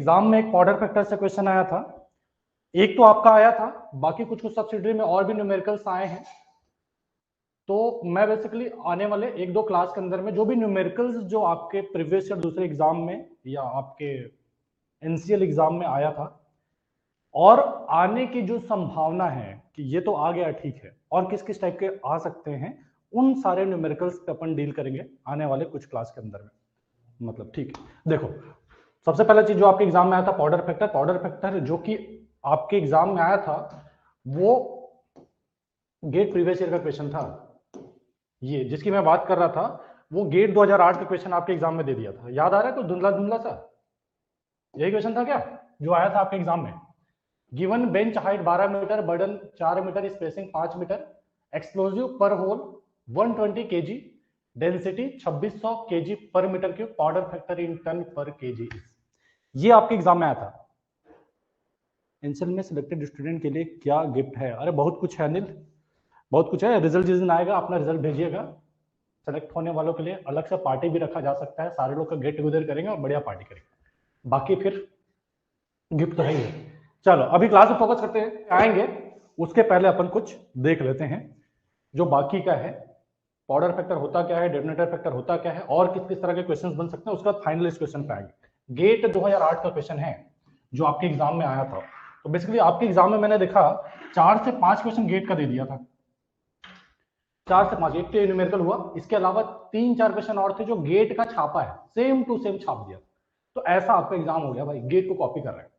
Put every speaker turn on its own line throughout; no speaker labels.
Exam में एक powder factor से क्वेश्चन आया था, एक तो आपका आया था, बाकी कुछ कुछ सब्सिडरी में और भी न्यूमेरिकल्स आए हैं। तो मैं बेसिकली आने वाले एक दो क्लास के अंदर में जो भी न्यूमेरिकल्स जो आपके प्रीवियस या दूसरे एग्जाम में या आपके एनसीएल एग्जाम में आया था और आने की जो संभावना है कि ये तो आ गया ठीक है, और किस किस टाइप के आ सकते हैं, उन सारे न्यूमेरिकल्स पे अपन डील करेंगे आने वाले कुछ क्लास के अंदर में। मतलब ठीक है, देखो सबसे पहला चीज जो आपके एग्जाम में आया था पाउडर फैक्टर। पाउडर फैक्टर जो कि आपके एग्जाम में आया था वो गेट प्रीवियस ईयर का क्वेश्चन था। ये जिसकी मैं बात कर रहा था वो गेट 2008 का क्वेश्चन आपके एग्जाम में दे दिया था। याद आ रहा है कोई धुंधला धुंधला सा? यही क्वेश्चन था क्या जो आया था आपके एग्जाम में? Given bench height 12 metre, burden 4 metre, spacing 5 metre, explosive per hole 120 K G, density 2600 K G per metre cube, powder factor in ton per K G. ये आपके एग्जाम में आया था। एनसीएल में सिलेक्टेड स्टूडेंट के लिए क्या गिफ्ट है? अरे बहुत कुछ है अनिल, बहुत कुछ है। रिजल्ट जिस दिन आएगा अपना रिजल्ट भेजिएगा, सेलेक्ट होने वालों के लिए अलग से पार्टी भी रखा जा सकता है, सारे लोग का गेट टुगेदर करेंगे और बढ़िया पार्टी करेंगे। बाकी फिर गिफ्ट तो है ही। चलो अभी क्लास में फोकस करते हैं, आएंगे उसके पहले अपन कुछ देख लेते हैं जो बाकी का है। पाउडर फैक्टर होता क्या है, डेटोनेटर फैक्टर होता क्या है, और किस किस तरह के क्वेश्चंस बन सकते हैं, उसके बाद फाइनल इस क्वेश्चन पे आएंगे। गेट 2008 का क्वेश्चन है जो आपके एग्जाम में आया था। तो बेसिकली आपके एग्जाम में मैंने देखा 4 से 5 क्वेश्चन गेट का दे दिया था। 4 से 5 एक तो न्यूमेरिकल हुआ, इसके अलावा 3-4 क्वेश्चन और थे जो गेट का छापा है, सेम टू सेम छाप दिया। तो ऐसा आपका एग्जाम हो गया भाई, गेट को कॉपी कर रहे हैं।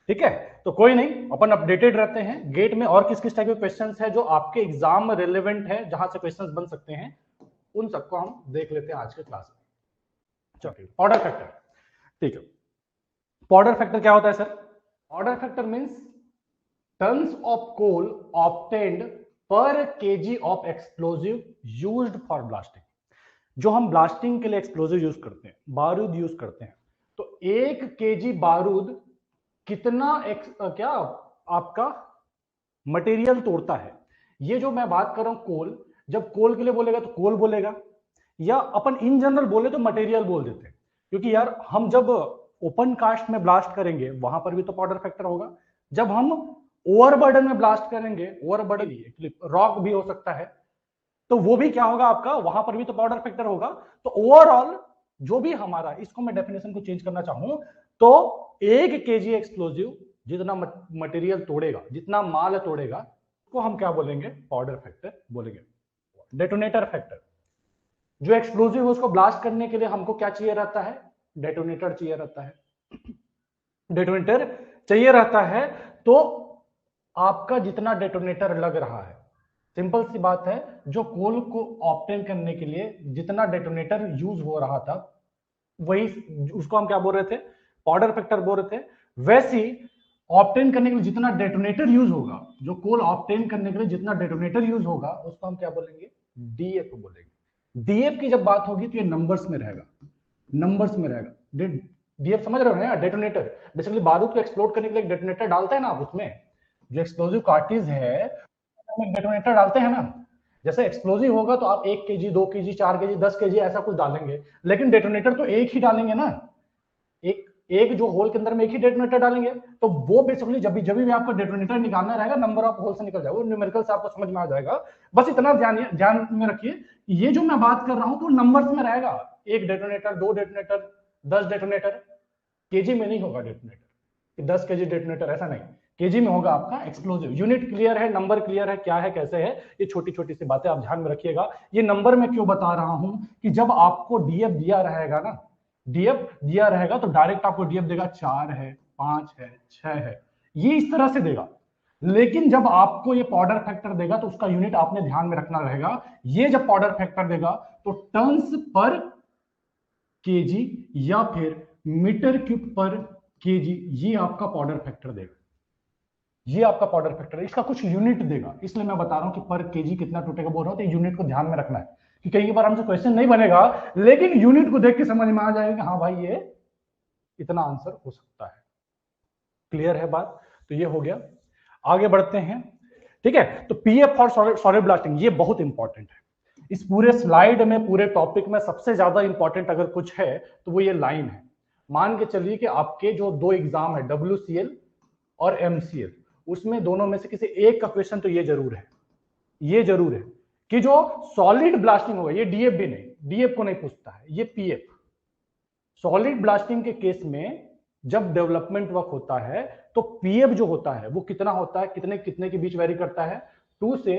ठीक है, तो कोई नहीं, अपन अपडेटेड रहते हैं। गेट में और किस किस टाइप के क्वेश्चंस है जो आपके एग्जाम में रिलेवेंट है, जहां से क्वेश्चंस बन सकते हैं, उन सबको हम देख लेते हैं आज के क्लास में। चलो पाउडर फैक्टर, ठीक है। पाउडर फैक्टर क्या होता है सर? Powder factor means tons of coal obtained per KG of explosive used for blasting. जो हम ब्लास्टिंग के लिए एक्सप्लोजिव यूज करते हैं, बारूद यूज करते हैं, तो 1 केजी बारूद कितना क्या आपका मटेरियल तोड़ता है। ये जो मैं बात कर रहा हूं कोल, जब कोल के लिए बोलेगा तो कोल बोलेगा, या अपन इन जनरल बोले तो मटेरियल बोल देते हैं, क्योंकि यार हम जब ओपन कास्ट में ब्लास्ट करेंगे वहां पर भी तो पाउडर फैक्टर होगा। जब हम ओवरबर्डन में ब्लास्ट करेंगे, ओवरबर्डन एक्चुअली रॉक भी हो सकता है, तो वो भी क्या होगा आपका, वहां पर भी तो पाउडर फैक्टर होगा। तो ओवरऑल जो भी हमारा, इसको मैं डेफिनेशन को चेंज करना चाहूं तो 1 केजी एक्सप्लोजिव जितना मटेरियल तोड़ेगा, जितना माल तोड़ेगा, उसको हम क्या बोलेंगे? पाउडर फैक्टर बोलेंगे। डेटोनेटर फैक्टर, जो एक्सप्लोजिव है उसको ब्लास्ट करने के लिए हमको क्या चाहिए रहता है? डेटोनेटर चाहिए रहता है। डेटोनेटर चाहिए रहता है, तो आपका जितना डेटोनेटर लग रहा है, सिंपल सी बात है, जो कोल को ऑब्टेन करने के लिए जितना डेटोनेटर यूज हो रहा था, वही उसको हम क्या बोल रहे थे? पाउडर फैक्टर बोल रहे थे। वैसे ऑब्टेन करने के लिए जितना डेटोनेटर यूज होगा, जो कोल ऑब्टेन करने के लिए जितना डेटोनेटर यूज होगा, उसको हम क्या बोलेंगे? डीएफ बोलेंगे। डीएफ की जब बात होगी तो ये नंबर्स में रहेगा, नंबर्स में रहेगा। डीएफ समझ रहे हो ना? डेटोनेटर बेसिकली बारूद को एक्सप्लोड करने के लिए डेटोनेटर डालते हैं ना आप, उसमें जो एक्सप्लोजिव कार्टिज है डेटोनेटर डालते हैं ना। जैसे एक्सप्लोजिव होगा तो आप 1 केजी, 2 केजी, 4 केजी, 10 केजी ऐसा कुछ डालेंगे, लेकिन डेटोनेटर तो एक ही डालेंगे ना। एक जो होल के अंदर में एक ही डेटोनेटर डालेंगे, तो वो बेसिकली जब भी आपको डेटोनेटर निकालना रहेगा, नंबर ऑफ होल से निकल जाएगा, वो न्यूमेरिकल से आपको समझ में आ जाएगा। बस इतना ध्यान में रखिए, ये जो मैं बात कर रहा हूं तो नंबर्स में रहेगा। 1 डेटोनेटर, 2 डेटोनेटर, 10 डेटोनेटर। केजी में नहीं होगा डेटोनेटर, 10 केजी डेटोनेटर, ऐसा नहीं। केजी में होगा आपका एक्सप्लोजिव। यूनिट क्लियर है, नंबर क्लियर है, क्या है कैसे है, ये छोटी छोटी सी बातें आप ध्यान में रखिएगा। ये नंबर में क्यों बता रहा हूं कि जब आपको डीएफ दिया रहेगा ना, डीएफ दिया रहेगा तो डायरेक्ट आपको डीएफ देगा 4 है, 5 है, 6 है, ये इस तरह से देगा। लेकिन जब आपको ये पाउडर फैक्टर देगा तो उसका यूनिट आपने ध्यान में रखना रहेगा। ये जब पाउडर फैक्टर देगा तो टन्स पर केजी या फिर मीटर क्यूब पर केजी, ये आपका पाउडर फैक्टर देगा। ये आपका पाउडर फैक्टर है, इसका कुछ यूनिट देगा, इसलिए मैं बता रहा हूं कि पर केजी कितना टूटेगा बोल रहा हूं, तो यूनिट को ध्यान में रखना है कि कई बार हमसे क्वेश्चन नहीं बनेगा, लेकिन यूनिट को देख के समझ में आ जाएगा कि हाँ भाई ये इतना आंसर हो सकता है। क्लियर है बात? तो ये हो गया, आगे बढ़ते हैं। ठीक है, तो पीएफ फॉर सॉलिड ब्लास्टिंग, ये बहुत इंपॉर्टेंट है। इस पूरे स्लाइड में, पूरे टॉपिक में सबसे ज्यादा इंपॉर्टेंट अगर कुछ है तो वो ये लाइन है। मान के चलिए कि आपके जो दो एग्जाम है WCL और MCL, उसमें दोनों में से किसी एक का क्वेश्चन तो ये जरूर है कि जो सॉलिड ब्लास्टिंग होगा, ये डीएफ भी नहीं, डीएफ को नहीं पूछता है, ये पीएफ। सॉलिड ब्लास्टिंग के केस में जब डेवलपमेंट वर्क होता है तो पीएफ जो होता है वो कितना होता है, कितने कितने के बीच वेरी करता है, 2 से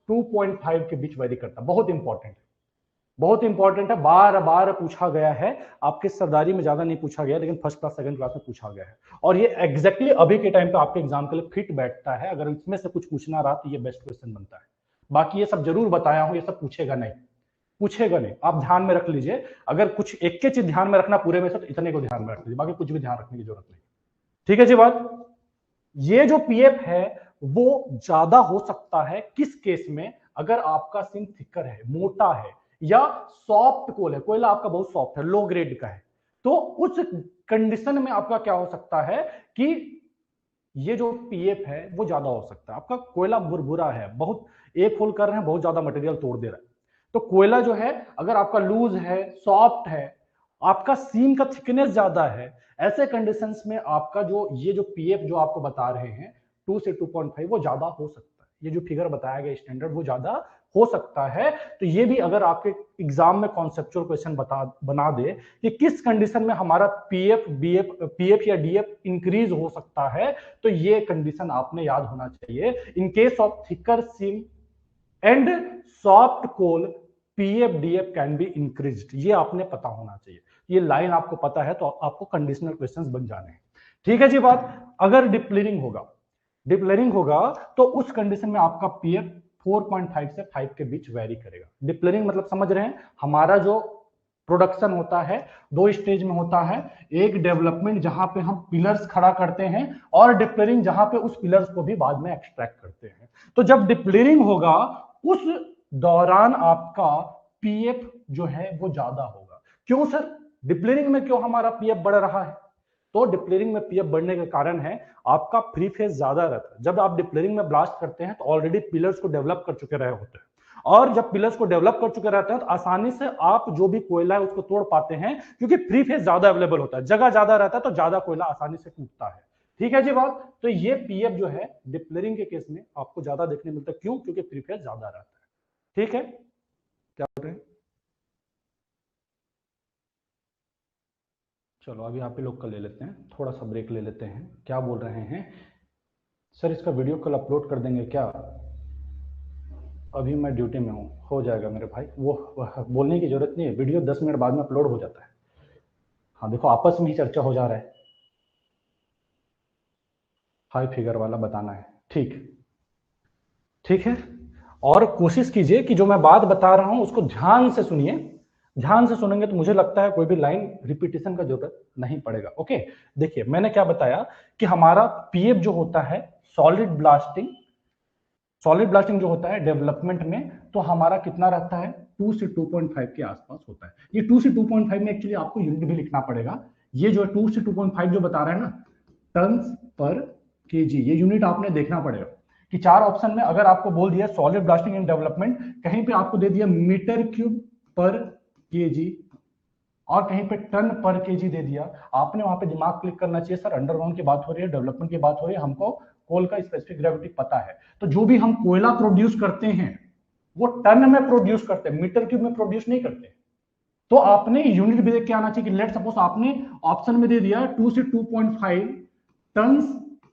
2.5 के बीच वेरी करता है। बहुत इंपॉर्टेंट है, बार बार पूछा गया है, आपके सरदारी में ज्यादा नहीं पूछा गया, लेकिन फर्स्ट क्लास सेकंड क्लास में पूछा गया है, और ये एग्जैक्टली अभी के टाइम पे आपके एग्जाम के लिए फिट बैठता है। अगर इसमें से कुछ पूछना रहा तो ये बेस्ट क्वेश्चन बनता है। बाकी ये सब जरूर बताया हूं, ये सब पूछेगा नहीं, आप ध्यान में रख लीजिए। अगर कुछ एक के चीज ध्यान में रखना पूरे में से, तो इतने को ध्यान में रख लीजिए, बाकी कुछ भी ध्यान रखने की जरूरत नहीं। ठीक है जी बात। ये जो पीएफ है वो ज्यादा हो सकता है किस केस में, अगर आपका सिम थिकर है, मोटा है, या सॉफ्ट कोल है, कोयला आपका बहुत सॉफ्ट है, लो ग्रेड का है, तो उस कंडीशन में आपका क्या हो सकता है कि ये जो पीएफ है वो ज्यादा हो सकता है। आपका कोयला भुरभुरा है, बहुत एक होल कर रहे हैं, बहुत ज्यादा मटेरियल तोड़ दे रहा है, तो कोयला जो है अगर आपका लूज है, सॉफ्ट है, आपका सीम का थिकनेस ज्यादा है, ऐसे कंडीशंस में आपका जो ये जो पीएफ जो आपको बता रहे हैं 2 से 2.5 वो ज्यादा हो सकता है। ये जो फिगर बताया गया स्टैंडर्ड वो ज्यादा हो सकता है। तो ये भी अगर आपके एग्जाम में कॉन्सेप्चुअल क्वेश्चन बना दे कि किस कंडीशन में हमारा पीएफ या डीएफ इंक्रीज हो सकता है, तो ये कंडीशन आपने याद होना चाहिए। In case of thicker seam and soft coal, PF DF can be increased, ये आपने पता होना चाहिए। ये लाइन आपको पता है तो आपको कंडीशनल क्वेश्चंस बन जाने हैं। ठीक है जी बात। अगर डिप्लेरिंग होगा तो उस कंडीशन में आपका पीएफ 4.5 से 5 के बीच वेरी करेगा। डिप्लेरिंग मतलब समझ रहे हैं, हमारा जो प्रोडक्शन होता है दो स्टेज में होता है, एक डेवलपमेंट जहां पे हम पिलर्स खड़ा करते हैं, और डिप्लेरिंग जहां पे उस पिलर्स को भी बाद में एक्सट्रैक्ट करते हैं। तो जब डिप्लेरिंग होगा उस दौरान आपका पीएफ जो है वो ज्यादा होगा। क्यों सर, डिप्लेरिंग में क्यों हमारा पीएफ बढ़ रहा है? तो डिप्लेरिंग में पीएफ बढ़ने का कारण है आपका फ्री फेज ज्यादा रहता है। जब आप डिप्लेरिंग में ब्लास्ट करते हैं तो ऑलरेडी पिलर्स को डेवलप कर चुके रहे होते हैं, और जब पिलर्स को डेवलप कर चुके रहते हैं तो आसानी से आप जो भी कोयला है उसको तोड़ पाते हैं, क्योंकि फ्री फेज ज्यादा अवेलेबल होता है, जगह ज्यादा रहता है, तो ज्यादा कोयला आसानी से टूटता है। ठीक है जी बात। तो ये पीएफ जो है डिप्लेरिंग के केस में आपको ज्यादा देखने मिलता है। क्यों? क्योंकि फ्री फेज ज्यादा रहता है। ठीक है, क्या बोल रहे हैं? चलो अभी आप ही लोग का ले लेते हैं, थोड़ा सा ब्रेक ले लेते हैं। क्या बोल रहे हैं सर, इसका वीडियो कल अपलोड कर देंगे क्या? अभी मैं ड्यूटी में हूँ, हो जाएगा मेरे भाई, वो बोलने की जरूरत नहीं है, वीडियो 10 मिनट बाद में अपलोड हो जाता है। हाँ देखो, आपस में ही चर्चा हो जा रहा है। हाई फिगर वाला बताना है, ठीक है। और कोशिश कीजिए कि जो मैं बात बता रहा हूं उसको ध्यान से सुनिए। ध्यान से सुनेंगे तो मुझे लगता है कोई भी लाइन रिपीटेशन का जरूरत नहीं पड़ेगा। ओके, देखिए मैंने क्या बताया कि हमारा पीएफ जो होता है सॉलिड ब्लास्टिंग जो होता है डेवलपमेंट में, तो हमारा कितना रहता है 2 से 2.5 के आसपास होता है। ये 2 से 2.5 में एक्चुअली आपको यूनिट भी लिखना पड़ेगा। ये जो 2 से 2.5 जो बता रहा है ना, टन्स पर केजी, ये यूनिट आपने देखना पड़ेगा कि चार ऑप्शन में अगर आपको बोल दिया सॉलिड ब्लास्टिंग इन डेवलपमेंट, कहीं पे आपको दे दिया मीटर क्यूब पर केजी और कहीं पे टन पर केजी दे दिया, आपने वहां पे दिमाग क्लिक करना चाहिए, सर अंडरग्राउंड की बात हो रही है, डेवलपमेंट की बात हो रही है, हमको कोल का स्पेसिफिक ग्रेविटी पता है। तो जो भी हम कोयला प्रोड्यूस करते हैं वो टन में प्रोड्यूस करते हैं, मीटर क्यूब में प्रोड्यूस नहीं करते। तो आपने यूनिट भी देख के आना चाहिए कि लेट सपोज आपने ऑप्शन में दे दिया 2 से 2.5 टन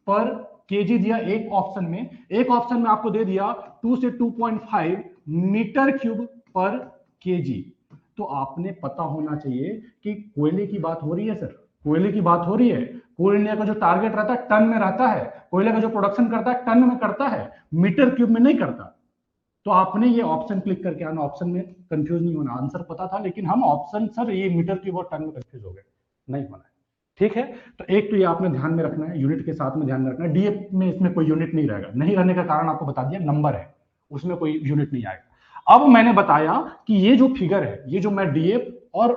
पर केजी दिया एक ऑप्शन में, एक ऑप्शन में आपको दे दिया 2 से 2.5 मीटर क्यूब पर केजी। तो आपने पता होना चाहिए कि कोयले की बात हो रही है सर, कोयले की बात हो रही है। कोल इंडिया का जो टारगेट रहता है टन में रहता है, कोयले का जो प्रोडक्शन करता है टन में करता है, मीटर क्यूब में नहीं करता। तो आपने ये ऑप्शन क्लिक करके आना, ऑप्शन में कंफ्यूज नहीं होना। आंसर पता था लेकिन हम ऑप्शन सर ये मीटर क्यूब और टन में कंफ्यूज हो गए, नहीं होना है। ठीक है, तो एक तो ये आपने ध्यान में रखना है, यूनिट के साथ में ध्यान में रखना है। डीएफ में इसमें कोई यूनिट नहीं रहेगा, नहीं रहने का कारण आपको बता दिया, नंबर है, उसमें कोई यूनिट नहीं आएगा। अब मैंने बताया कि ये जो फिगर है, ये जो मैं डीएफ और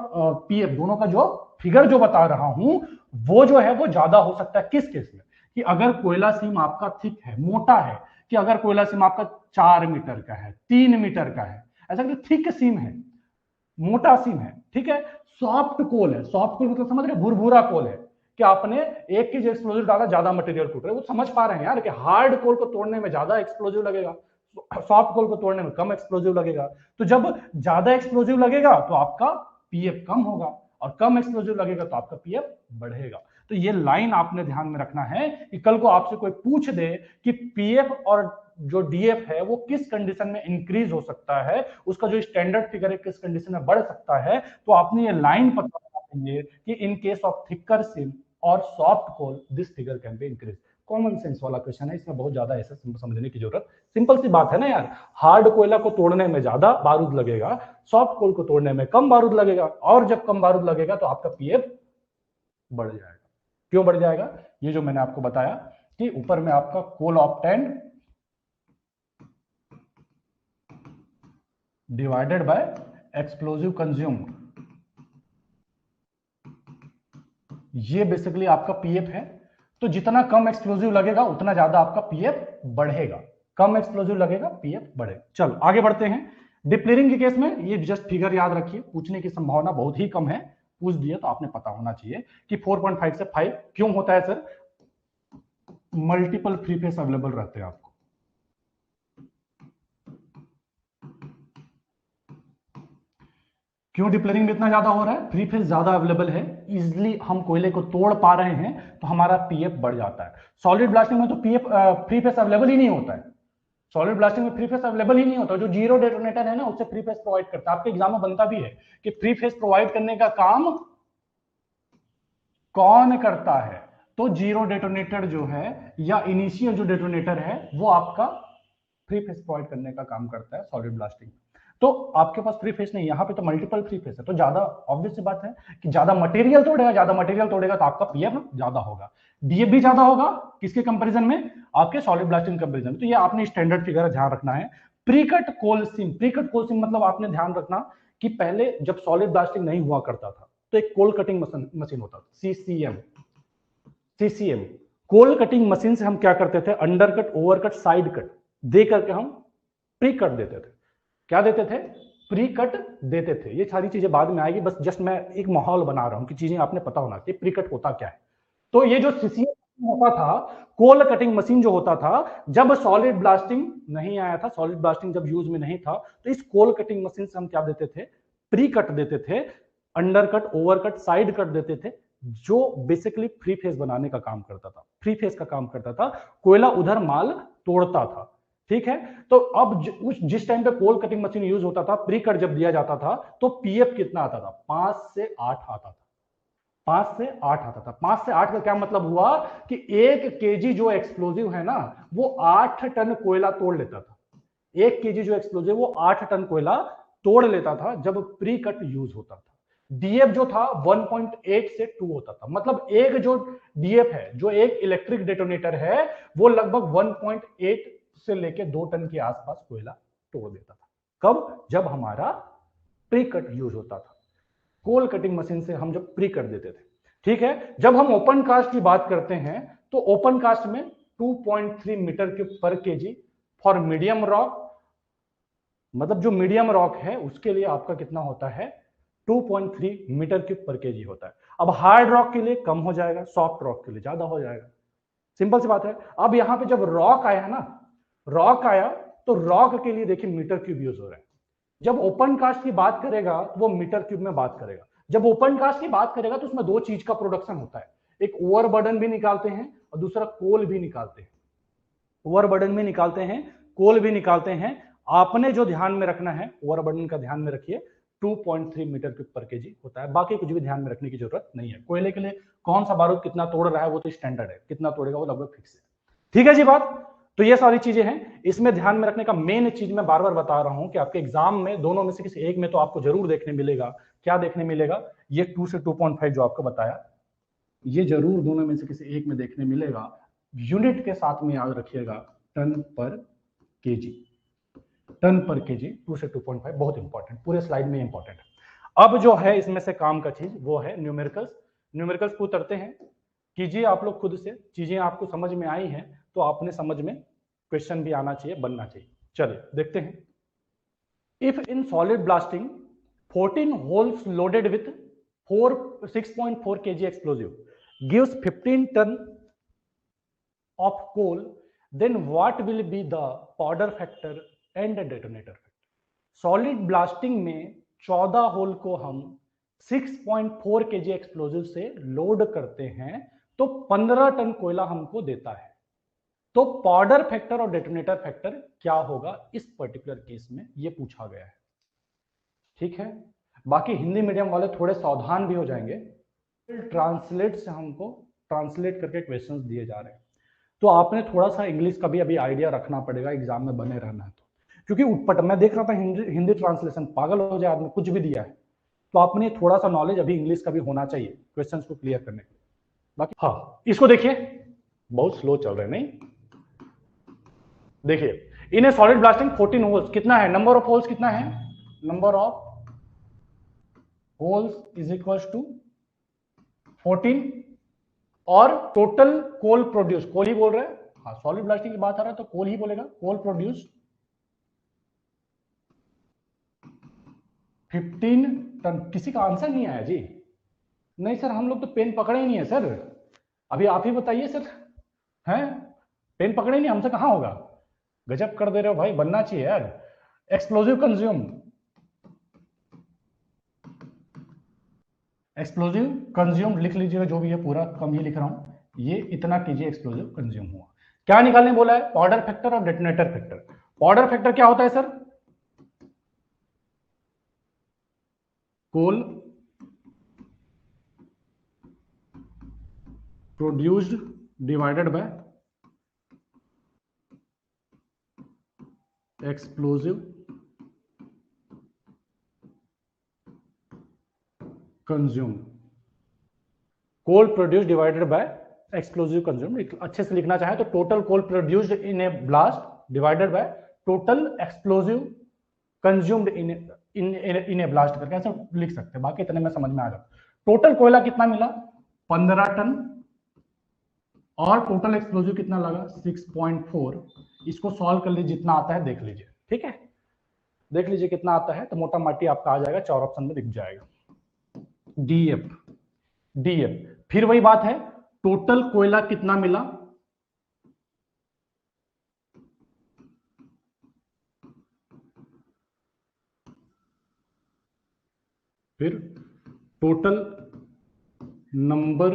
पीएफ दोनों का जो फिगर जो बता रहा हूं, वो जो है वो ज्यादा हो सकता है किस केस में, कि अगर कोयला सीम आपका थिक है, मोटा है, कि अगर कोयला सीम आपका 4 मीटर का है, 3 मीटर का है, ऐसा कि थिक सीम है, मोटा सीम है, ठीक है, सॉफ्ट कोल है, सॉफ्ट कोल मतलब समझ रहे, भुरभुरा कोल है कि आपने 1 केजी एक्सप्लोजिव डाला, ज्यादा मटेरियल टूट रहा है, वो समझ पा रहे हैं यार कि हार्ड कोल को तोड़ने में ज्यादा एक्सप्लोजिव लगेगा, सॉफ्ट कोल को तोड़ने में कम एक्सप्लोजिव लगेगा। तो जब ज्यादा एक्सप्लोजिव लगेगा तो आपका पीएफ कम होगा, और कम एक्सप्लोजिव लगेगा तो आपका पीएफ बढ़ेगा। तो ये लाइन आपने ध्यान में रखना है कि कल को आपसे कोई पूछ दे कि पीएफ और जो डीएफ है वो किस कंडीशन में इंक्रीज हो सकता है, उसका जो स्टैंडर्ड फिगर है किस कंडीशन में बढ़ सकता है, तो आपने ये लाइन पता होना चाहिए कि in case of thicker seam और soft coal this figure can be increase. Common sense वाला क्वेश्चन है, इसमें बहुत ज्यादा ऐसे समझने की जरूरत, सिंपल सी बात है ना यार, हार्ड कोयला को तोड़ने में ज्यादा बारूद लगेगा, सॉफ्ट कोल को तोड़ने में कम बारूद लगेगा, और जब कम बारूद लगेगा तो आपका पीएफ बढ़ जाएगा। क्यों बढ़ जाएगा? ये जो मैंने आपको बताया कि ऊपर में आपका coal obtained divided by explosive consumed, ये बेसिकली आपका पीएफ है। तो जितना कम एक्सप्लोजिव लगेगा उतना ज्यादा आपका पीएफ बढ़ेगा, कम एक्सप्लोजिव लगेगा पीएफ बढ़ेगा। चलो आगे बढ़ते हैं। डिप्लेरिंग के केस में ये जस्ट फिगर याद रखिए, पूछने की संभावना बहुत ही कम है, पूछ दिया तो आपने पता होना चाहिए कि 4.5 से 5 क्यों होता है sir? Multiple free face available रहते हैं आपको। क्यों डिप्लेरिंग में इतना ज्यादा हो रहा है? फ्री फेस ज्यादा अवेलेबल है, इजिली हम कोयले को तोड़ पा रहे हैं तो हमारा पीएफ बढ़ जाता है। सॉलिड ब्लास्टिंग में तो पीएफ फ्री फेस अवेलेबल ही नहीं होता है, सॉलिड ब्लास्टिंग में फ्री फेस अवेलेबल ही नहीं होता। जो जीरो डेटोनेटर है ना उससे फ्री फेस प्रोवाइड करता है। आपके एग्जाम में बनता भी है कि फ्री फेस प्रोवाइड करने का काम कौन करता है, तो जीरो डेटोनेटर जो है या इनिशियल जो डेटोनेटर है वो आपका फ्री फेस प्रोवाइड करने का काम करता है सॉलिड ब्लास्टिंग। तो आपके पास फ्री फेस नहीं, यहाँ पे तो मल्टीपल फ्री फेस है, तो ज्यादा ऑब्वियस सी बात है कि ज्यादा मटेरियल तोड़ेगा, ज्यादा मटेरियल तोड़ेगा तो आपका पीएफ ज्यादा होगा, डीएफ भी ज्यादा होगा। किसके कंपैरिजन में? आपके सॉलिड ब्लास्टिंग कंपैरिजन में। तो ये आपने स्टैंडर्ड फिगर ध्यान रखना है। प्रीकट कोल सिम, प्रीकट कोल सिम मतलब आपने ध्यान रखना कि पहले जब सॉलिड ब्लास्टिंग नहीं हुआ करता था तो एक कोल कटिंग मशीन होता था, CCM. CCM coal cutting machine से हम क्या करते थे? Under cut, over cut, side cut दे करके हम प्री कट देते थे। क्या देते थे? प्री कट देते थे। ये सारी चीजें बाद में आएगी, बस जस्ट मैं एक माहौल बना रहा हूं कि चीजें आपने पता होना चाहिए प्री कट होता क्या है। तो ये जो सीसीएम होता था, कोल कटिंग मशीन जो होता था, जब सॉलिड ब्लास्टिंग नहीं आया था, सॉलिड ब्लास्टिंग जब यूज में नहीं था, तो इस कोल कटिंग मशीन से हम क्या देते थे? प्री कट देते थे, under cut, over cut, side cut देते थे, जो बेसिकली फ्री फेस बनाने का काम करता था, फ्री फेस का काम करता था, कोयला उधर माल तोड़ता था। ठीक है, तो अब जिस टाइम पे कोल कटिंग मशीन यूज होता था, प्री कट जब दिया जाता था, तो पीएफ कितना आता था? 5 से 8 आता था। 5 से 8 आता था। 5 से 8 का क्या मतलब हुआ कि 1 केजी जो एक्सप्लोजिव है ना वो 8 टन कोयला तोड़ लेता था। 1 केजी जो एक्सप्लोजिव वो 8 टन कोयला तोड़ लेता था जब प्री कट यूज होता था। डीएफ जो था 1.8 से 2 होता था, मतलब एक जो डीएफ है, जो एक इलेक्ट्रिक डेटोनेटर है, वो लगभग 1.8 से लेके 2 टन के आसपास कोयला तोड़ देता था। कब? जब हमारा प्री कट यूज होता था, कोल कटिंग मशीन से हम जब प्री कर देते थे। ठीक है, जब हम ओपन कास्ट की बात करते हैं तो ओपन कास्ट में 2.3 मीटर क्यूब पर केजी फॉर मीडियम रॉक, मतलब जो मीडियम रॉक है उसके लिए आपका कितना होता है? 2.3 मीटर क्यूब पर केजी होता है। अब हार्ड रॉक के लिए कम हो जाएगा, सॉफ्ट रॉक के लिए ज्यादा हो जाएगा। सिंपल सी बात है। अब यहां पे जब रॉक आया ना, रॉक आया तो रॉक के लिए देखिए मीटर क्यूब यूज हो रहा है। जब ओपन कास्ट की बात करेगा तो वो मीटर क्यूब में बात करेगा। जब ओपन कास्ट की बात करेगा तो उसमें 2 चीज का प्रोडक्शन होता है, एक ओवरबर्डन भी निकालते हैं और दूसरा कोल भी निकालते हैं। ओवरबर्डन भी निकालते हैं, कोल भी निकालते हैं। आपने जो ध्यान में रखना है, ओवरबर्डन का ध्यान में रखिए, 2.3 मीटर क्यूब पर केजी होता है, बाकी कुछ भी ध्यान में रखने की जरूरत नहीं है। कोयले के लिए कौन सा बारूद कितना तोड़ रहा है वो तो स्टैंडर्ड है, कितना तोड़ेगा वो लगभग फिक्स है। ठीक है जी बात। तो ये सारी चीजें हैं, इसमें ध्यान में रखने का मेन चीज मैं बार बार बता रहा हूं कि आपके एग्जाम में दोनों में से किसी एक में तो आपको जरूर देखने मिलेगा। क्या देखने मिलेगा? ये 2 से 2.5 जो आपको बताया, ये जरूर दोनों में से किसी एक में देखने मिलेगा। यूनिट के साथ में याद रखिएगा, ton per KG, ton per KG 2 से 2.5 बहुत इंपॉर्टेंट, पूरे स्लाइड में इंपॉर्टेंट है। अब जो है इसमें से काम का चीज वो है न्यूमेरिकल्स। न्यूमेरिकल्स को उतरते हैं, कीजिए आप लोग खुद से, चीजें आपको समझ में आई हैं तो आपने समझ में क्वेश्चन भी आना चाहिए, बनना चाहिए। चलिए देखते हैं। If in solid blasting 14 holes loaded with 6.4 kg explosive gives 15 ton of coal, then what will be the powder factor and the detonator factor? Solid blasting में 14 होल को हम 6.4 kg एक्सप्लोजिव से लोड करते हैं तो 15 टन कोयला हमको देता है। तो पाउडर फैक्टर और डेटोनेटर फैक्टर क्या होगा इस पर्टिकुलर केस में, ये पूछा गया है। ठीक है, बाकी हिंदी मीडियम वाले थोड़े सावधान भी हो जाएंगे, ट्रांसलेट से हमको ट्रांसलेट करके क्वेश्चंस दिए जा रहे हैं, तो आपने थोड़ा सा इंग्लिश का भी अभी आइडिया रखना पड़ेगा एग्जाम में बने रहना है तो, क्योंकि उठपट मैं देख रहा था हिंदी ट्रांसलेशन पागल हो जाए आदमी, कुछ भी दिया है, तो आपने थोड़ा सा नॉलेज अभी इंग्लिश का भी होना चाहिए क्वेश्चंस को क्लियर करने के लिए। बाकी हाँ, इसको देखिए, बहुत स्लो चल रहे हैं नहीं, देखिए in a solid blasting 14 holes, कितना है नंबर ऑफ होल्स, कितना है number of holes is equal to 14 और टोटल कोल प्रोड्यूस, कोल ही बोल रहे हैं, हाँ सॉलिड ब्लास्टिंग की बात आ रहा है तो कोल ही बोलेगा, कोल प्रोड्यूस 15 टन। किसी का आंसर नहीं आया जी? नहीं सर, हम लोग तो पेन पकड़े ही नहीं है सर, अभी आप ही बताइए सर, हैं पेन पकड़े ही नहीं, हमसे कहां होगा, गजब कर दे रहे हो भाई, बनना चाहिए यार। एक्सप्लोजिव कंज्यूम, एक्सप्लोजिव कंज्यूम लिख लीजिएगा, जो भी है पूरा कम ही लिख रहा हूं, ये इतना कीजिए एक्सप्लोजिव कंज्यूम हुआ। क्या निकालने बोला है, पाउडर फैक्टर और डेटोनेटर फैक्टर। पाउडर फैक्टर क्या होता है sir, coal produced divided by explosive consume, coal produce divided by explosive consume. अच्छे से लिखना चाहे तो total coal produced in a blast divided by total explosive consumed in a blast करके ऐसा लिख सकते हैं, बाकी इतने में समझ में आ जाता। टोटल कोयला कितना मिला 15 टन और टोटल एक्सप्लोजिव कितना लगा 6.4। इसको सॉल्व कर लीजिए, जितना आता है देख लीजिए, ठीक है, देख लीजिए कितना आता है, तो मोटा माटी आपका आ जाएगा, 4 ऑप्शन में दिख जाएगा डीएफ। डीएफ फिर वही बात है, टोटल कोयला कितना मिला, फिर total number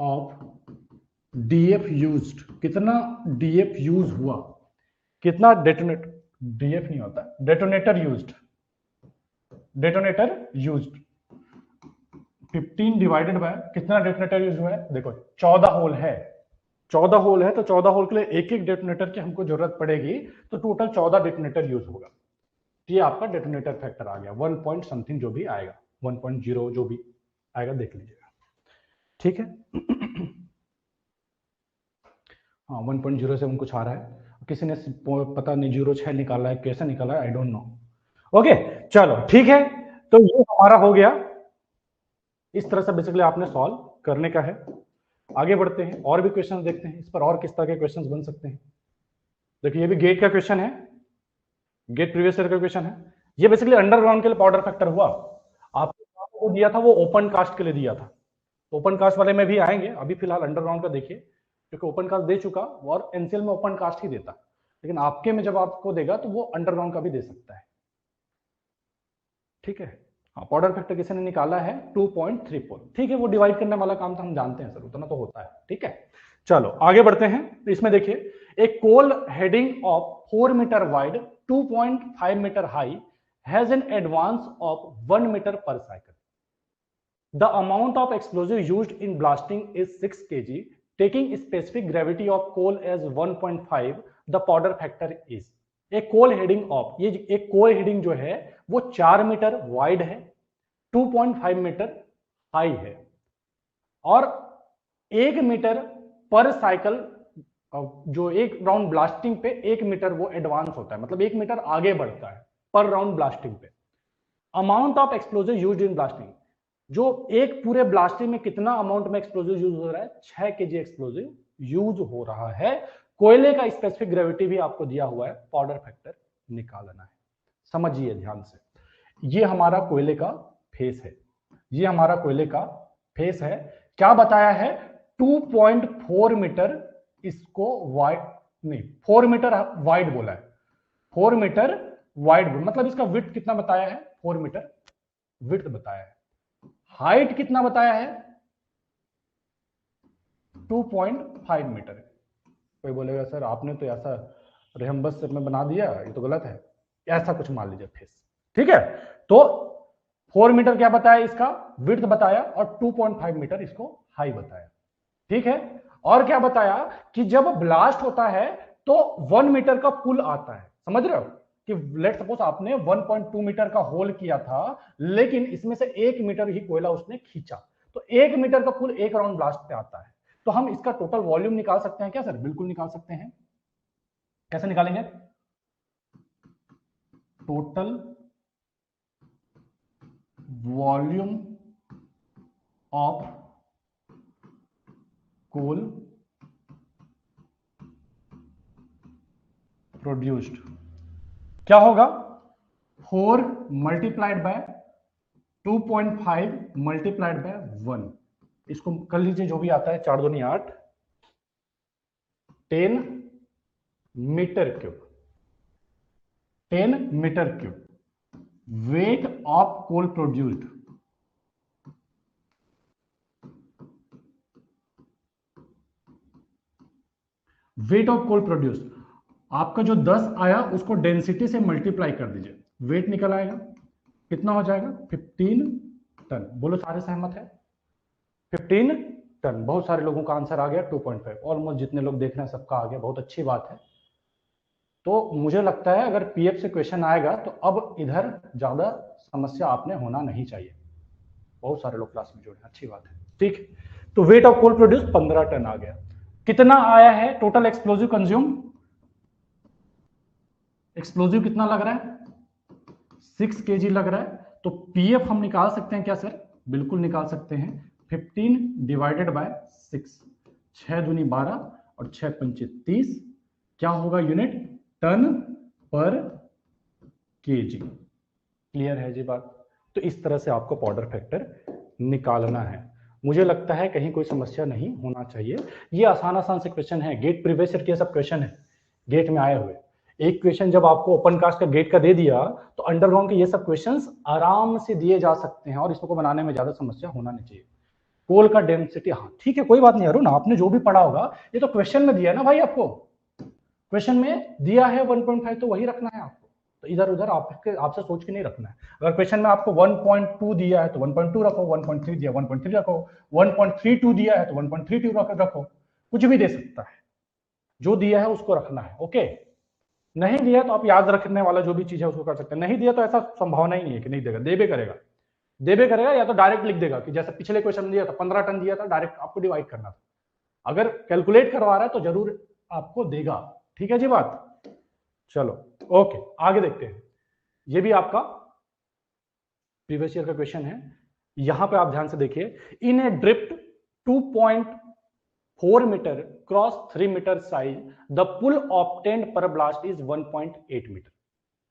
of DF used, कितना डीएफ यूज हुआ, कितना डेटोनेटर, डीएफ नहीं होता, detonator used, detonator used 15 divided by कितना डेटोनेटर यूज हुआ है, देखो 14 होल है, 14 होल है तो 14 होल के लिए एक एक डेटोनेटर की हमको जरूरत पड़ेगी, तो टोटल 14 डेटोनेटर यूज होगा। ये आपका डेटोनेटर फैक्टर आ गया 1 पॉइंट समथिंग, जो भी आएगा 1.0 जो भी आएगा देख लीजिएगा, ठीक है। हाँ 1.07 कुछ आ रहा है, किसी ने पता नहीं 06 निकाला है, कैसे निकाला है आई डोंट नो। ओके चलो ठीक है, तो ये हमारा हो गया, इस तरह से बेसिकली आपने सॉल्व करने का है। आगे बढ़ते हैं और भी क्वेश्चन देखते हैं, इस पर और किस तरह के क्वेश्चन बन सकते हैं। देखिए ये भी गेट का क्वेश्चन है, गेट प्रीवियस ईयर का क्वेश्चन है, ये बेसिकली अंडरग्राउंड के लिए पाउडर फैक्टर हुआ, आपको दिया था वो ओपन कास्ट के लिए दिया था, ओपन कास्ट वाले में भी आएंगे, अभी फिलहाल अंडरग्राउंड का देखिए, क्योंकि ओपन कास्ट दे चुका और एनसीएल में ओपन कास्ट ही देता, लेकिन आपके में जब आपको देगा तो वो अंडरग्राउंड का भी दे सकता है, ठीक है। हाँ पाउडर फैक्टर किसी ने निकाला है 2.34, ठीक है, वो डिवाइड करने वाला काम तो हम जानते हैं सर, उतना तो होता है, ठीक है। चलो आगे बढ़ते हैं, इसमें देखिए एक coal heading of 4 metre wide 2.5 metre high has an advance of 1 metre per cycle, the amount of explosive used in blasting is 6 kg, taking specific gravity of coal as 1.5, the powder factor is. एक coal heading of, ये एक coal heading जो है वो 4 metre wide है, 2.5 metre high है और 1 metre per cycle, जो एक राउंड ब्लास्टिंग पे 1 मीटर वो एडवांस होता है, मतलब 1 मीटर आगे बढ़ता है पर राउंड ब्लास्टिंग पे। Amount of explosive used in blasting, जो एक पूरे ब्लास्टिंग में कितना अमाउंट में एक्सप्लोजिव यूज हो रहा है, 6 kg एक्सप्लोजिव यूज हो रहा है। कोयले का स्पेसिफिक ग्रेविटी भी आपको दिया हुआ है, पाउडर फैक्टर निकालना है, समझिए ध्यान से। ये हमारा कोयले का फेस है, ये हमारा कोयले का फेस है। क्या बताया है? 2.4 मीटर इसको वाइड, नहीं 4 मीटर वाइड बोला है, 4 मीटर वाइड, मतलब इसका विड्थ कितना बताया है? 4 मीटर विड्थ बताया है। हाइट कितना बताया है? 2.5 मीटर। कोई बोलेगा सर आपने तो ऐसा रेहम्बस में बना दिया, ये तो गलत है। ऐसा कुछ मान लीजिए फेस, ठीक है। तो 4 मीटर क्या बताया? इसका विड्थ बताया, और 2.5 मीटर इसको हाई बताया, ठीक है। और क्या बताया कि जब ब्लास्ट होता है तो 1 मीटर का पुल आता है, समझ रहे हो? कि लेट सपोज आपने 1.2 मीटर का होल किया था, लेकिन इसमें से 1 मीटर ही कोयला उसने खींचा, तो 1 मीटर का पुल एक राउंड ब्लास्ट पे आता है। तो हम इसका टोटल वॉल्यूम निकाल सकते हैं क्या सर? बिल्कुल निकाल सकते हैं। कैसे निकालेंगे? Total volume of coal produced क्या होगा? 4 मल्टीप्लाइड बाय 2.5 मल्टीप्लाइड बाय 1। इसको कर लीजिए, जो भी आता है, 4 दूनी 8, 10 metre cube, 10 metre cube weight of coal produced. Weight of coal produced, आपका जो 10 आया उसको डेंसिटी से मल्टीप्लाई कर दीजिए, वेट निकल आएगा, कितना हो जाएगा? 15 टन। बोलो सारे सहमत है? 15 टन। बहुत सारे लोगों का आंसर आ गया 2.5, ऑलमोस्ट जितने लोग देख रहे हैं सबका आ गया, बहुत अच्छी बात है। तो मुझे लगता है अगर पीएफ से क्वेश्चन आएगा तो अब इधर ज्यादा समस्या आपने होना नहीं चाहिए। बहुत सारे लोग क्लास में जुड़े, अच्छी बात है, ठीक। तो weight of coal produce 15 ton आ गया। कितना आया है टोटल एक्सप्लोजिव कंज्यूम? एक्सप्लोजिव कितना लग रहा है? 6 kg लग रहा है। तो पीएफ हम निकाल सकते हैं क्या सर? बिल्कुल निकाल सकते हैं। 15 डिवाइडेड बाय 6, 6 दूनी 12 और 6 पंचे 30, क्या होगा unit? Ton per KG. Clear है जी बात? तो इस तरह से आपको पाउडर फैक्टर निकालना है। मुझे लगता है कहीं कोई समस्या नहीं होना चाहिए। ये आसान से क्वेश्चन है, गेट प्रीवियस ईयर के सब क्वेश्चन है गेट में आए हुए। एक क्वेश्चन जब आपको ओपन कास्ट का गेट का दे दिया तो अंडरग्राउंड के ये सब क्वेश्चंस आराम से दिए जा सकते हैं, और इसको बनाने में ज्यादा समस्या होना नहीं चाहिए। कोल का डेंसिटी, हाँ ठीक है, कोई बात नहीं अरुण, आपने जो भी पढ़ा होगा ये तो क्वेश्चन में दिया है ना भाई, आपको क्वेश्चन में दिया है 1.5, तो वही रखना है आपको। तो इधर उधर आपसे सोच के नहीं रखना है। अगर क्वेश्चन में आपको 1.2 दिया है तो 1.2 रखो, 1.3 दिया 1.3 रखो, 1.32 दिया है तो 1.32 रखो, कुछ भी दे सकता है, जो दिया है उसको रखना है। ओके, नहीं दिया तो आप याद रखने वाला जो भी चीज है उसको कर सकते हैं। नहीं दिया तो ऐसा संभावना ही नहीं है कि नहीं देगा, देबे करेगा, देबे करेगा, या तो डायरेक्ट लिख देगा कि जैसे पिछले क्वेश्चन दिया था 15 टन दिया था, डायरेक्ट आपको डिवाइड करना था। अगर कैलकुलेट करवा रहा है तो जरूर आपको देगा। ठीक है जी बात? चलो ओके, आगे देखते हैं। ये भी आपका प्रीवियस ईयर का क्वेश्चन है। यहां पे आप ध्यान से देखिए, in a drift 2.4 metre cross 3 metre size, the pull obtained per blast is 1.8 metre.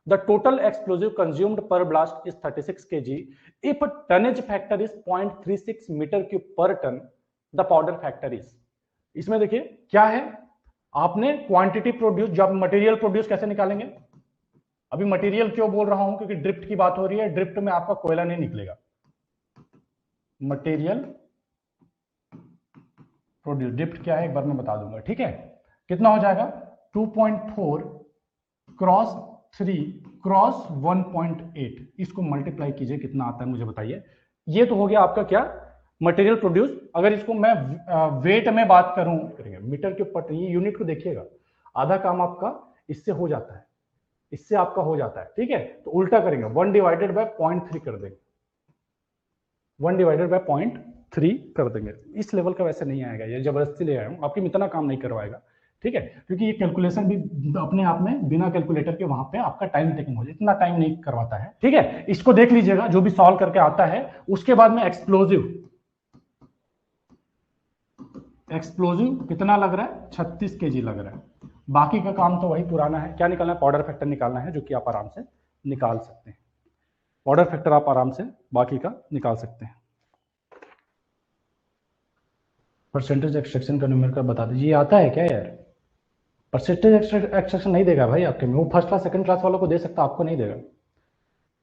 The total explosive consumed per blast is 36 kg. If tonnage factor is 0.36 metre cube per ton, the powder factor is. इसमें देखिए क्या है, आपने quantity produce, जब material produce कैसे निकालेंगे? अभी material क्यों बोल रहा हूं? क्योंकि ड्रिफ्ट की बात हो रही है, ड्रिफ्ट में आपका कोयला नहीं निकलेगा। मटेरियल प्रोड्यूस, ड्रिफ्ट क्या है एक बार मैं बता दूंगा, ठीक है? कितना हो जाएगा? 2.4 क्रॉस 3 क्रॉस 1.8, इसको मल्टीप्लाई कीजिए, कितना आता है मुझे बताइए। ये तो हो गया आपका क्या, मटेरियल प्रोड्यूस। अगर इसको मैं वेट में बात करूं, करेंगे मीटर के ऊपर, ये यूनिट को देखिएगा, आधा काम आपका इससे हो जाता है, इससे आपका हो जाता है, ठीक है? तो उल्टा करेंगे, 1 डिवाइडेड बाय 0.3 कर देंगे, 1 डिवाइडेड बाय 0.3 कर देंगे। इस लेवल का वैसे नहीं आएगा, ये जबरदस्ती ले आया हूं, आपकी इतना काम नहीं करवाएगा, ठीक है? क्योंकि ये कैलकुलेशन भी अपने आप में बिना कैलकुलेटर के वहां पे आपका टाइम टेकिंग हो जाए, इतना टाइम नहीं करवाता है, ठीक है? इसको देख लीजिएगा, जो भी सॉल्व करके आता है। उसके बाद में एक्सप्लोजिव, एक्सप्लोजिव कितना लग रहा है? 36 kg लग रहा है। बाकी का काम तो वही पुराना है, क्या निकालना है? पाउडर फैक्टर निकालना है, जो कि आप आराम से निकाल सकते हैं। पाउडर फैक्टर आप आराम से बाकी का निकाल सकते हैं। परसेंटेज एक्सट्रैक्शन का न्यूमेरिकल बता दीजिए, आता है क्या यार? परसेंटेज एक्सट्रैक्शन नहीं देगा भाई आपके में, वो फर्स्ट क्लास सेकंड क्लास वालों को दे सकता, आपको नहीं देगा।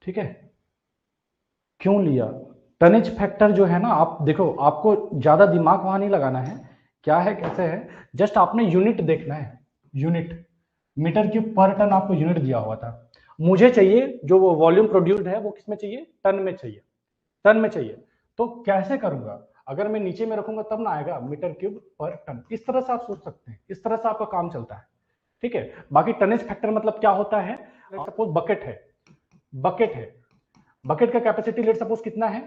ठीक है, क्यों लिया? टनेज फैक्टर जो है ना, आप देखो, आपको ज्यादा दिमाग वहां नहीं लगाना है, क्या है कैसे है, जस्ट आपने यूनिट देखना है। Unit metre cube per ton आपको यूनिट दिया हुआ था। मुझे चाहिए जो वो वॉल्यूम प्रोड्यूस्ड है वो किस में चाहिए? टन में चाहिए, टन में चाहिए। तो कैसे करूंगा? अगर मैं नीचे में रखूंगा तब ना आएगा मीटर क्यूब पर टन। इस तरह से आप सोच सकते हैं, इस तरह से आपका काम चलता है। ठीक है, बाकी टनेज फैक्टर मतलब क्या होता है? सपोज बकेट है, बकेट है, बकेट का कैपेसिटी लेट सपोज कितना है?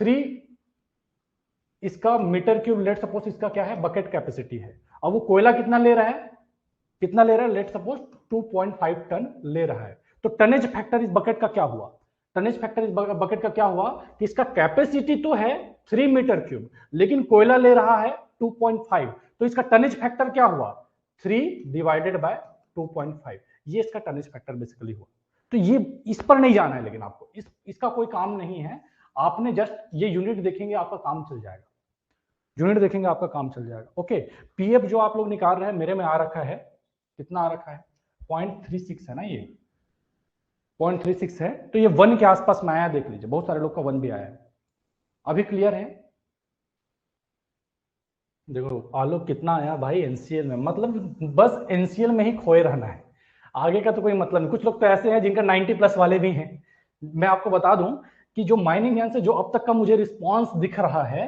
3, इसका मीटर क्यूब लेट सपोज इसका क्या है? बकेट कैपेसिटी है। अब वो कोयला कितना ले रहा है? कितना ले रहा है? लेट सपोज 2.5 टन ले रहा है। तो टनेज फैक्टर इस बकेट का क्या हुआ? टनेज फैक्टर इस बकेट का क्या हुआ कि इसका कैपेसिटी तो है 3 मीटर क्यूब, लेकिन कोयला ले रहा है 2.5, तो इसका टनेज फैक्टर क्या हुआ? 3 डिवाइडेड बाय 2.5, ये इसका टनेज फैक्टर बेसिकली हुआ। तो ये इस पर नहीं जाना है, लेकिन आपको इसका कोई काम नहीं है, आपने जस्ट ये यूनिट देखेंगे आपका काम चल जाएगा, यूनिट देखेंगे आपका काम चल जाएगा। ओके, पीएफ जो आप लोग निकाल रहे हैं मेरे में आ रखा है, कितना आ रखा है? 0.36 है ना, ये 0.36 है, तो ये 1 के आसपास में आया, देख लीजिए बहुत सारे लोग का 1 भी आया है। अभी क्लियर है? देखो आलोक कितना आया भाई एनसीएल में, मतलब बस एनसीएल में ही खोए रहना है, आगे का तो कोई मतलब नहीं। कुछ लोग तो ऐसे हैं जिनका 90+ वाले भी हैं। मैं आपको बता दूं कि जो माइनिंग ध्यान से जो अब तक का मुझे रिस्पॉन्स दिख रहा है,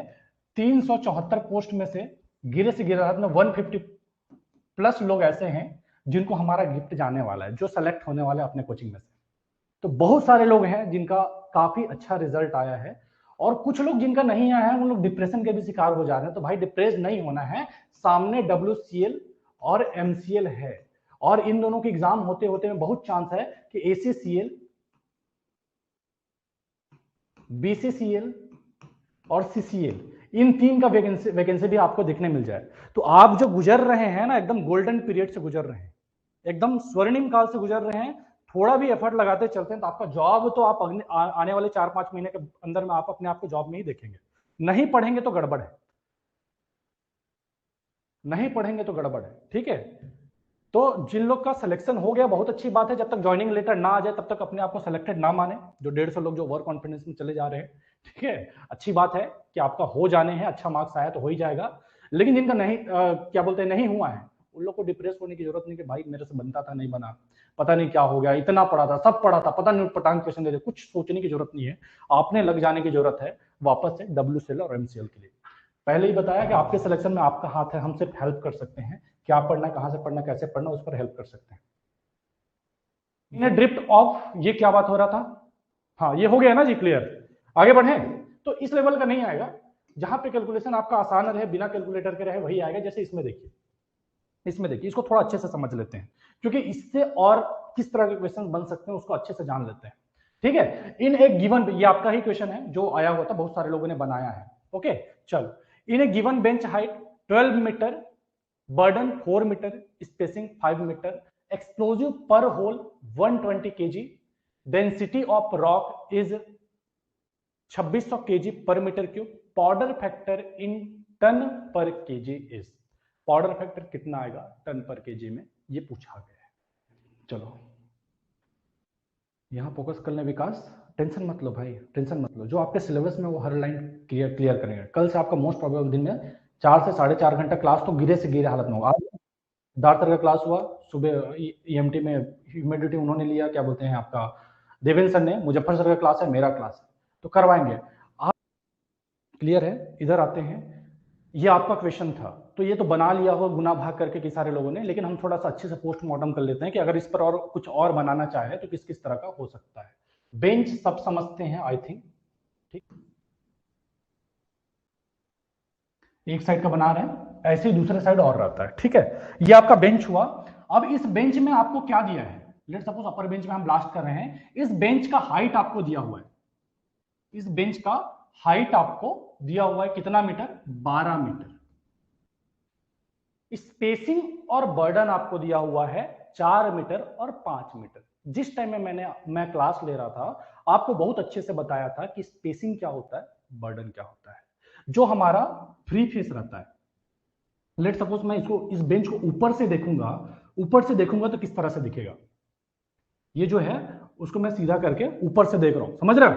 374 पोस्ट में से गिरे से गिरा में 150+ लोग ऐसे हैं जिनको हमारा गिफ्ट जाने वाला है, जो सेलेक्ट होने वाले अपने कोचिंग में से। तो बहुत सारे लोग हैं जिनका काफी अच्छा रिजल्ट आया है, और कुछ लोग जिनका नहीं आया है उन लोग डिप्रेशन के भी शिकार हो जा रहे हैं। तो भाई डिप्रेस नहीं होना है, सामने WCL और MCL है, और इन दोनों के एग्जाम होते होते में बहुत चांस है कि ACCL, BCCL और CCL, इन 3 का वैकेंसी भी आपको देखने मिल जाए। तो आप जो गुजर रहे हैं ना, एकदम गोल्डन पीरियड से गुजर रहे हैं, एकदम स्वर्णिम काल से गुजर रहे हैं। थोड़ा भी एफर्ट लगाते चलते हैं तो आपका जॉब तो आप आने वाले 4-5 महीने के अंदर में आप अपने आप को जॉब में ही देखेंगे। नहीं पढ़ेंगे तो गड़बड़ है, नहीं पढ़ेंगे तो गड़बड़ है। ठीक है, तो जिन लोग का सिलेक्शन हो गया बहुत अच्छी बात है, जब तक ज्वाइनिंग लेटर ना आ जाए तब तक अपने आप को सिलेक्टेड ना माने। जो 150 लोग जो ओवर कॉन्फिडेंस में चले जा रहे हैं, ठीक है, अच्छी बात है कि आपका हो जाने हैं, अच्छा मार्क्स आया तो हो ही जाएगा। लेकिन जिनका नहीं क्या बोलते हैं, नहीं हुआ है, उन लोग को डिप्रेस होने की जरूरत नहीं कि भाई मेरे से बनता था नहीं बना, पता नहीं क्या हो गया, इतना पढ़ा था, सब पढ़ा था, पता नहीं पटांग क्वेश्चन दे दे। कुछ सोचने की जरूरत नहीं है, आपने लग जाने की जरूरत है वापस से WCL और MCL के लिए। पहले ही बताया कि आपके सिलेक्शन में आपका हाथ है, हम सिर्फ हेल्प कर सकते हैं, क्या पढ़ना है, कहां से पढ़ना, कैसे पढ़ना, उस पर हेल्प कर सकते हैं। इन्हें ड्रिफ्ट ऑफ, ये क्या बात हो रहा था? हाँ ये हो गया ना जी, क्लियर। आगे बढ़े, तो इस लेवल का नहीं आएगा, जहां पे कैलकुलेशन आपका आसान रहे, बिना कैलकुलेटर के रहे, वही आएगा। जैसे इसमें देखिए, इसमें देखिए, इसको थोड़ा अच्छे से समझ लेते हैं, क्योंकि इससे और किस तरह के क्वेश्चन बन सकते हैं उसको अच्छे से जान लेते हैं। ठीक है, इन एक गिवन, ये आपका ही क्वेश्चन है जो आया हुआ था, बहुत सारे लोगों ने बनाया है। ओके चलो, in a given bench height 12 metre, burden 4 metre, spacing 5 metre, explosive per hole 120 kg, density of rock is 2600 kg per metre cube, powder factor in ton per KG is. Powder factor कितना आएगा ton per KG में, ये पूछा गया है। चलो यहां focus कर लें विकास, टेंशन मत लो भाई, टेंशन मत लो, जो आपके सिलेबस में वो हर लाइन क्लियर करेंगे। कल से आपका मोस्ट प्रोबेबल दिन में 4 से 4.5 घंटा क्लास तो गिरे से गिरे हालत में होगा। आज दारतर का क्लास हुआ सुबह, EMT में ह्यूमिडिटी उन्होंने लिया, क्या बोलते हैं आपका देवेंद्र सर ने, मुजफ्फर सर का क्लास है, मेरा क्लास है, तो करवाएंगे। आप क्लियर है? इधर आते हैं, ये आपका क्वेश्चन था, तो ये तो बना लिया हो गुना भाग करके कि सारे लोगों ने, लेकिन हम थोड़ा सा अच्छे से पोस्टमार्टम कर लेते हैं कि अगर इस पर और कुछ और बनाना चाहे तो किस किस तरह का हो सकता है। बेंच सब समझते हैं आई थिंक, ठीक, एक साइड का बना रहे हैं, ऐसे ही दूसरे साइड और रहता है। ठीक है, ये आपका बेंच हुआ। अब इस बेंच में आपको क्या दिया है? लेट्स सपोज अपर बेंच में हम ब्लास्ट कर रहे हैं, इस बेंच का हाइट आपको दिया हुआ है, इस बेंच का हाइट आपको दिया हुआ है कितना मीटर? 12 मीटर। स्पेसिंग और बर्डन आपको दिया हुआ है 4 मीटर और 5 मीटर। जिस टाइम में मैं क्लास ले रहा था, आपको बहुत अच्छे से बताया था कि स्पेसिंग क्या होता है, बर्डन क्या होता है। जो हमारा फ्री फेस रहता है, लेट सपोज मैं इसको इस बेंच को ऊपर से देखूंगा तो किस तरह से दिखेगा, ये जो है उसको मैं सीधा करके ऊपर से देख रहा हूं, समझ रहे हो?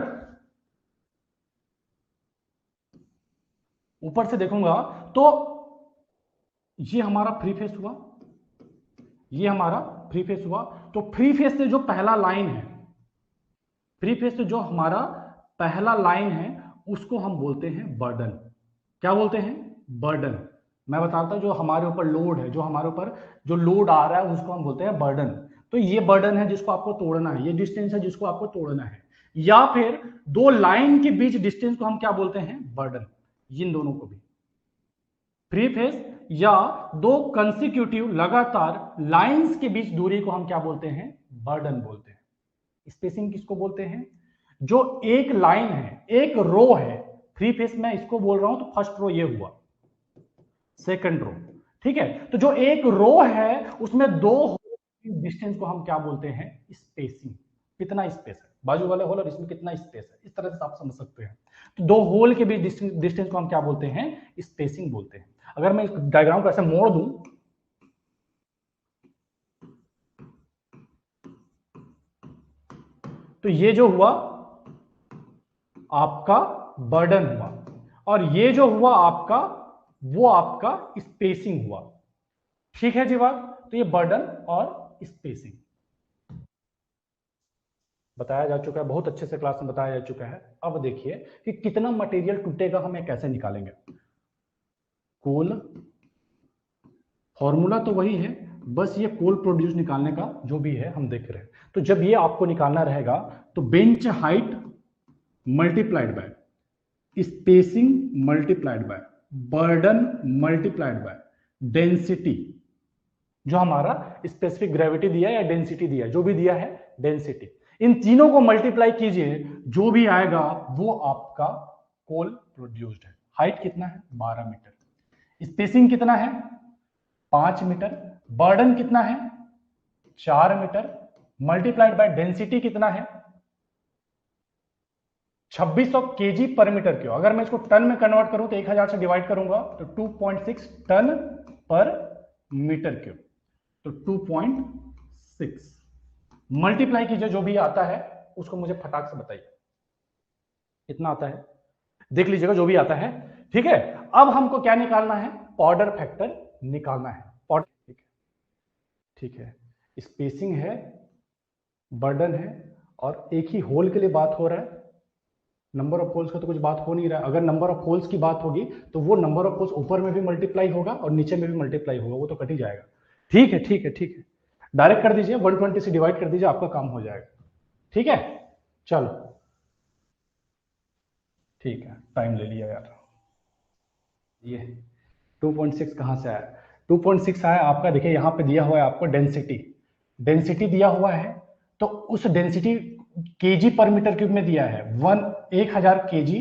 ऊपर से देखूंगा तो ये हमारा फ्री फेस हुआ, ये हमारा फ्री फेस हुआ। तो फ्री फेस से जो पहला लाइन है, फ्री फेस से जो हमारा पहला लाइन है उसको हम बोलते हैं बर्डन। क्या बोलते हैं? बर्डन। मैं बताता हूं, जो हमारे ऊपर लोड है, जो हमारे ऊपर जो लोड आ रहा है उसको हम बोलते हैं बर्डन। तो ये बर्डन है जिसको आपको तोड़ना है, ये डिस्टेंस है जिसको आपको तोड़ना है, या फिर दो लाइन के बीच डिस्टेंस को हम क्या बोलते हैं? बर्डन। इन दोनों को भी फ्री फेस या दो कंसिक्यूटिव लगातार लाइंस के बीच दूरी को हम क्या बोलते हैं? बर्डन बोलते हैं। स्पेसिंग किसको बोलते हैं? जो एक लाइन है, एक रो है, फ्री फेस में इसको बोल रहा हूं तो फर्स्ट रो ये हुआ, सेकंड रो, ठीक है? तो जो एक रो है उसमें दो डिस्टेंस को हम क्या बोलते हैं? स्पेसिंग। कितना स्पेस है बाजू वाले होल और इसमें कितना स्पेस है, इस तरह से आप समझ सकते हैं। तो दो होल के बीच डिस्टेंस को हम क्या बोलते हैं? स्पेसिंग बोलते हैं। अगर मैं इस डायग्राम को ऐसे मोड़ दूं तो ये जो हुआ आपका बर्डन हुआ, और ये जो हुआ आपका, वो आपका स्पेसिंग हुआ। ठीक है जी बात? तो ये बर्डन और स्पेसिंग बताया जा चुका है, बहुत अच्छे से क्लास में बताया जा चुका है। अब देखिए कि कितना मटेरियल टूटेगा हम ये कैसे निकालेंगे। कोल फॉर्मूला तो वही है, बस ये कोल प्रोड्यूस निकालने का जो भी है हम देख रहे हैं। तो जब ये आपको निकालना रहेगा तो bench height multiplied by spacing multiplied by burden multiplied by density, जो हमारा स्पेसिफिक ग्रेविटी दिया है या डेंसिटी दिया है, जो भी दिया है डेंसिटी, इन तीनों को मल्टीप्लाई कीजिए, जो भी आएगा वो आपका कोल प्रोड्यूस्ड है। हाइट कितना है? 12 मीटर। स्पेसिंग कितना है? 5 मीटर। बर्डन कितना है? 4 मीटर। मल्टीप्लाइड बाय डेंसिटी कितना है? 2600 केजी पर मीटर क्यूब। अगर मैं इसको टन में कन्वर्ट करूं तो 1000 से डिवाइड करूंगा तो 2.6 टन पर मीटर क्यूब। तो 2.6 मल्टीप्लाई कीजिए, जो भी आता है उसको मुझे फटाक से बताइए कितना आता है, देख लीजिएगा जो भी आता है। ठीक है, अब हमको क्या निकालना है? पाउडर फैक्टर निकालना है। पाउडर, ठीक है, ठीक है। स्पेसिंग है, बर्डन है, और एक ही होल के लिए बात हो रहा है। नंबर ऑफ होल्स का तो कुछ बात हो नहीं रहा है। अगर नंबर ऑफ होल्स की बात होगी तो वो नंबर ऑफ होल्स ऊपर में भी मल्टीप्लाई होगा और नीचे में भी मल्टीप्लाई होगा, वो तो कट ही जाएगा। ठीक है, ठीक है, ठीक है, डायरेक्ट कर दीजिए, 120 से डिवाइड कर दीजिए, आपका काम हो जाएगा। ठीक है, चलो, ठीक है, टाइम ले लिया यार। ये 2.6 कहां से आया? 2.6 आया आपका, देखिए यहां पे दिया हुआ है आपको डेंसिटी, डेंसिटी दिया हुआ है, तो उस density K G per metre cube में दिया है 1000 K G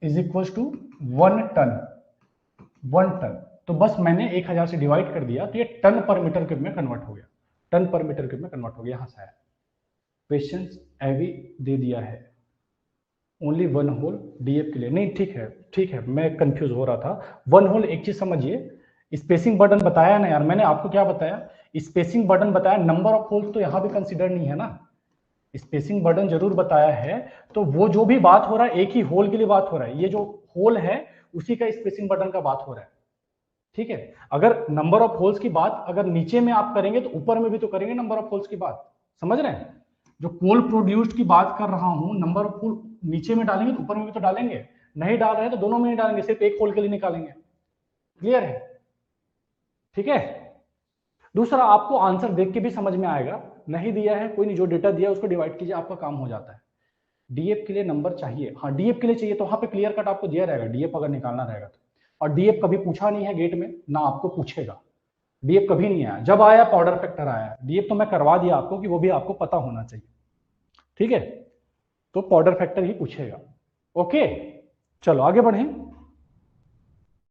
is equal to 1 tonne, 1 tonne. तो बस मैंने 1000 से डिवाइड कर दिया तो ये टन पर मीटर क्यूब में कन्वर्ट हो गया, टन पर मीटर क्यूब में कन्वर्ट हो गया। यहां से आया। क्वेश्चन एवी दे दिया है, ओनली वन होल डीएफ के लिए नहीं। ठीक है, ठीक है, मैं कंफ्यूज हो रहा था। वन होल, एक चीज समझिए, स्पेसिंग बर्डन बताया ना यार मैंने आपको, क्या बताया? स्पेसिंग बर्डन बताया, नंबर ऑफ होल्स तो यहां भी कंसिडर नहीं है ना। स्पेसिंग बर्डन जरूर बताया है, तो वो जो भी बात हो रहा है एक ही होल के लिए बात हो रहा है, ये जो होल है उसी का स्पेसिंग बर्डन का बात हो रहा है। ठीक है, अगर नंबर ऑफ होल्स की बात अगर नीचे में आप करेंगे तो ऊपर में भी तो करेंगे नंबर ऑफ होल्स की बात, समझ रहे हैं? जो कोल प्रोड्यूस्ड की बात कर रहा हूं, नंबर ऑफ होल नीचे में डालेंगे तो ऊपर में भी तो डालेंगे, नहीं डाल रहे हैं तो दोनों में नहीं डालेंगे, सिर्फ एक होल के लिए निकालेंगे। क्लियर है? ठीक है। दूसरा, आपको आंसर देख के भी समझ में आएगा, नहीं दिया है कोई नहीं, जो डेटा दिया है उसको डिवाइड कीजिए, आपका काम हो जाता है। डीएफ के लिए नंबर चाहिए, हाँ डीएफ के लिए चाहिए तो वहां पे क्लियर कट आपको दिया रहेगा डीएफ अगर निकालना रहेगा तो। और डीएफ कभी पूछा नहीं है गेट में, ना आपको पूछेगा, डीएफ कभी नहीं आया। जब आया पाउडर फैक्टर आया, डीएफ तो मैं करवा दिया आपको कि वो भी आपको पता होना चाहिए। ठीक है, तो पाउडर फैक्टर ही पूछेगा। ओके, चलो आगे बढ़ें।